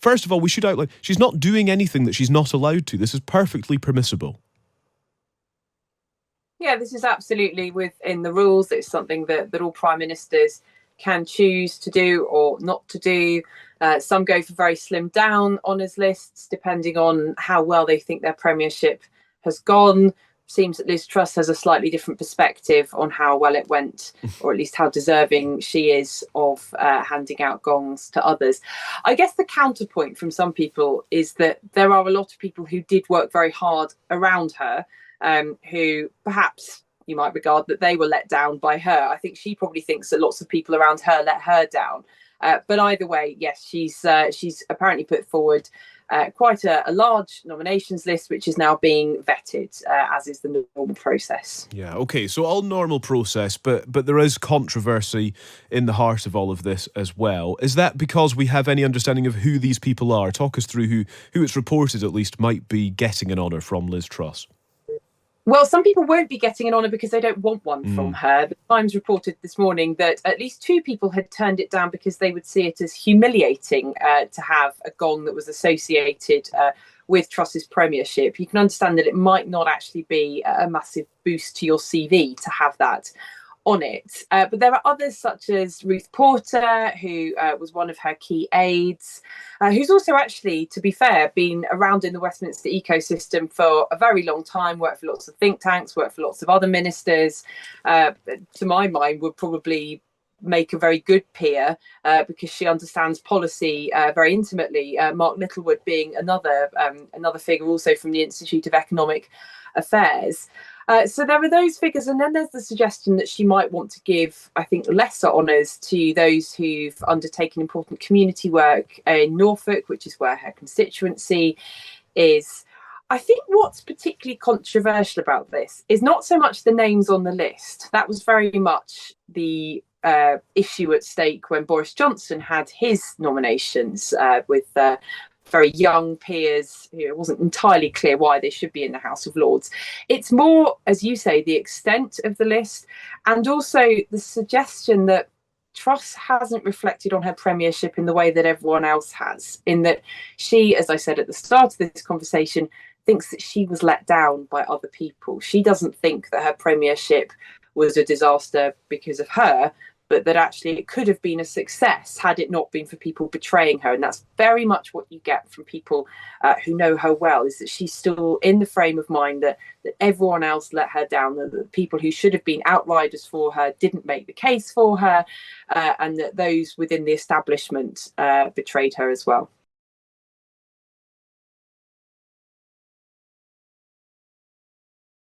First of all, we should outline she's not doing anything that she's not allowed to. This is perfectly permissible. Yeah, this is absolutely within the rules. It's something that all prime ministers can choose to do or not to do. Some go for very slimmed down honours lists, depending on how well they think their premiership has gone. Seems that Liz Truss has a slightly different perspective on how well it went, or at least how deserving she is of handing out gongs to others. I guess the counterpoint from some people is that there are a lot of people who did work very hard around her, who perhaps you might regard that they were let down by her. I think she probably thinks that lots of people around her let her down. But either way, yes, she's apparently put forward quite a large nominations list, which is now being vetted, as is the normal process. Yeah, okay, so all normal process, but there is controversy in the heart of all of this as well. Is that because we have any understanding of who these people are? Talk us through who it's reported at least might be getting an honour from Liz Truss. Well, some people won't be getting an honour because they don't want one from her. The Times reported this morning that at least 2 people had turned it down because they would see it as humiliating to have a gong that was associated with Truss's premiership. You can understand that it might not actually be a massive boost to your CV to have that on it. But there are others such as Ruth Porter, who was one of her key aides, who's also actually, to be fair, been around in the Westminster ecosystem for a very long time, worked for lots of think tanks, worked for lots of other ministers. To my mind, would probably make a very good peer because she understands policy very intimately. Mark Littlewood being another figure also from the Institute of Economic Affairs. So there are those figures, and then there's the suggestion that she might want to give, I think, lesser honours to those who've undertaken important community work in Norfolk, which is where her constituency is. I think what's particularly controversial about this is not so much the names on the list. That was very much the issue at stake when Boris Johnson had his nominations with very young peers who it wasn't entirely clear why they should be in the House of Lords. It's more, as you say, the extent of the list, and also the suggestion that Truss hasn't reflected on her premiership in the way that everyone else has, in that she, as I said at the start of this conversation, thinks that she was let down by other people. She doesn't think that her premiership was a disaster because of her, but that actually it could have been a success had it not been for people betraying her. And that's very much what you get from people who know her well, is that she's still in the frame of mind that everyone else let her down, that the people who should have been outriders for her didn't make the case for her, and that those within the establishment betrayed her as well.